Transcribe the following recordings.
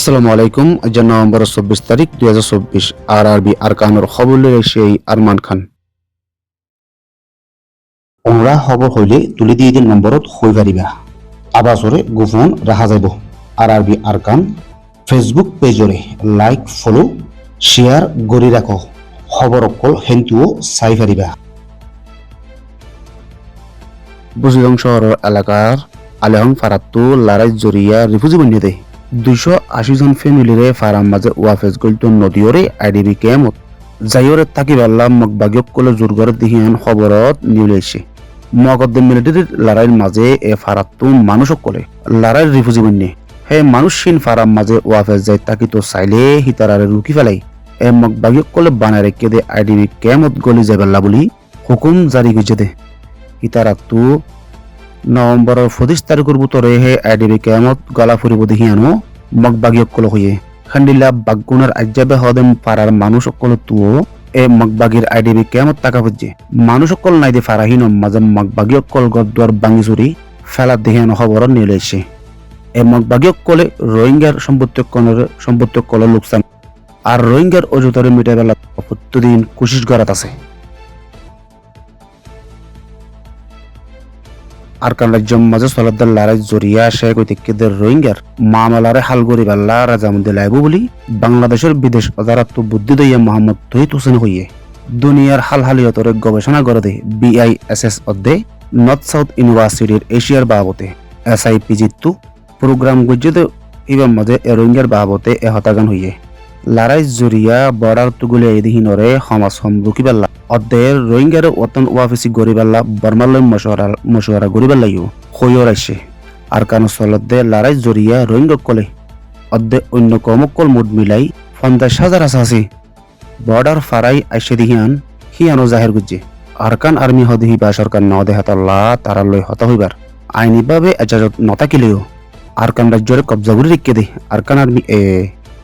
আসসালামু আলাইকুম। আজ নভেম্বর 24 তারিখ 2024 আরআরবি আরকানুর খবর সেই আরমান খান। ওমরা খবর হইলে তুলি দিয়ে দিন নম্বরত হই পারিবা আবাসরে গোপন রাখা যাইব। আরআরবি আরকান ফেসবুক পেজরে লাইক ফলো শেয়ার গড়ি রাখো খবর অকল হেন্তুও চাই পারিবা। বুজিলং শহরের এলাকার আলেহং ফারাত্তু লারাই জরিয়া রিফিউজি বন্যতে 280 জন ফ্যামিলিরে ফারাম মাঝে ওয়াফেজ গলতো নদীরে আইডিবি কেমত যাইরে তাকি বাল্লা মগবাগিয়ক কলে জোরগরে দিহিয়ান খবরত নিউলেছে মগদ্দে মিলিটারির লড়াইয়ের মাঝে এ ফারাত্তু মানুষক কলে লড়াইয়ের রিফিউজি বন্যে হে মানুষহীন ফারাম মাঝে ওয়াফেজ যায় তাকি তো চাইলে হিতারারে রুকি ফেলাই এ মগবাগিয়ক কলে বানায় রেখে দে আইডিবি কেমত গলি যাইবাল্লা বলি হুকুম জারি করছে দে হিতারাত্তু নভেম্বরের 25 তারিখের ভিতরে হে আইডিবি কেমত গলা ফুরিব দেখিয়ানো মগবাগিয়কল হইয়ে খান্ডিল্লা বাগগুণের আজ্জাবে হদেম পাড়ার মানুষ অকল তুও এ মগবাগির আইডিবি কেমত টাকা বুঝছে মানুষ অকল নাই দে ফারাহীন মাঝে মগবাগিয়কল গদ্দুয়ার বাঙ্গি চুরি ফেলা দেখিয়ানো খবর নিয়ে লেছে এ মগবাগিয়কলে রোহিঙ্গার সম্পত্তি কলের লোকসান আর রোহিঙ্গার অজুতরে মিটাই বেলা প্রতিদিন কোশিশ করাত আছে। আরকান রাজ্যের মাঝে সলাদ্দার লড়াই জরিয়া শেখ ঐতিহ্যদের রোহিঙ্গার মামলারে হাল গরি বাল্লা রাজামুদ্দে লাইব বলি বাংলাদেশের বিদেশ অদারাত্ম বুদ্ধি দইয়া মোহাম্মদ তহিদ হোসেন হইয়ে দুনিয়ার হালহালিয়তরে গবেষণা করে BISS অধ্যে নর্থ সাউথ ইউনিভার্সিটির এশিয়ার বাবতে SIPG2 প্রোগ্রাম গুজতে ইবার মাঝে রোহিঙ্গার বাবতে হতাগান হইয়ে লড়াই জরিয়া বর্ডার তুগুলে এদিহিনরে সমাজ সম্মুখী পাল্লা অর্ধের রোহিঙ্গার ওতন ওয়াফিসি গরিবাল্লা বর্মালয় মশওয়ারা গরিবাল্লাইও হইয়র আইসে আর কানো চলতে লড়াই জরিয়া রোহিঙ্গা কলে অর্ধে অন্য কমকল মুড মিলাই 50,000 আসাসি বর্ডার ফারাই আইসে দিহিয়ান হিয়ানো জাহের গুজে আরকান আর্মি হদিহি বা সরকার ন দেহাতাল্লা তারা লই হতা হইবার আইনিভাবে এজাজত নতাকিলেও আরকান রাজ্যরে কবজা করে রেখে দে আরকান আর্মি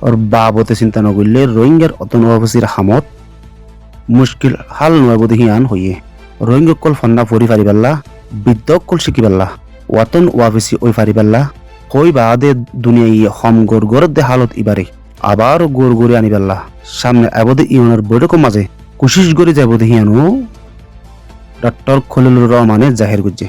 ওর বাবতে চিন্তা নগরলে রোহিঙ্গার অতন ওয়াফিসির হামত মুশকিল হাল নয় বদিহিয়ান হইয়ে রোহিঙ্গা কল ফন্না ফরি ফারিবাল্লা বিদ্যক কল শিকিবাল্লা ওয়াতন ওয়াফিসি ওই ফারিবাল্লা হই বাদে দুনিয়াই হম গোর গোর দে হালত ইবারে আবার গোর গোরে আনিবাল্লা সামনে আবদে ইউনের বৈঠকের মাঝে কোশিশ করে যাব দেহিয়ানো ডক্টর খলিলুর রহমানে জাহির গুজে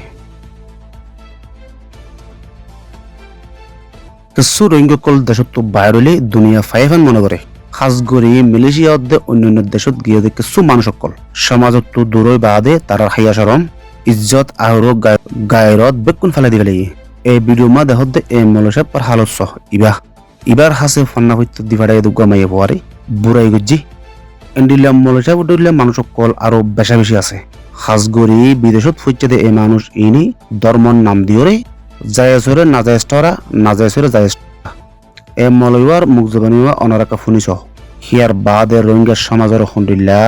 কিছু রোহিঙ্গা কল দেশত বাইরলে দুনিয়া ফাইফান মনে করে খাস গরি মালয়েশিয়া অধ্যে অন্যান্য দেশত গিয়ে কিছু মানুষ সকল সমাজত তো দূরই বাদে তারার হাইয়া সরম ইজ্জত আহর গায়রত বেকুন ফেলা দিবে লাগে এই ভিডিও মা দেহতে এই মলসা পর হালত সহ ইবার হাসে ফন্না হইতে দিভাড়াই দুগামাইয়ে পরে বুড়াই গুজি এন্ডিলা মলসা বুড়িলে মানুষ সকল আরো বেশা বেশি আছে খাস গরি বিদেশত ফুইতে দে এই মানুষ ইনি ধর্মর নাম দিওরে জায়েজরে নাজায়েজরা নাজায়েজরে জায়েজ এ মলয়ুয়ার মুখ জবানিওয়া অনারাকা ফুনিস হিয়ার বাদে রোহিঙ্গা সমাজের হন্ডিল্লা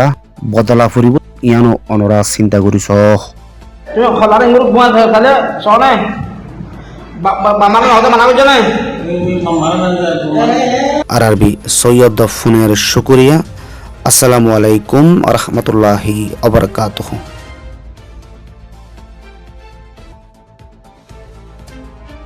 বদলা ফুরিব ইয়ানো অনরা চিন্তা করিস তুমি খলারে ইংরুক বুয়া তাহলে সনে বামাকে হতে মানা করছ না আরআরবি সৈয়দ ফোনের শুকরিয়া। আসসালামু আলাইকুম ওয়া রাহমাতুল্লাহি ওয়া বারাকাতুহু।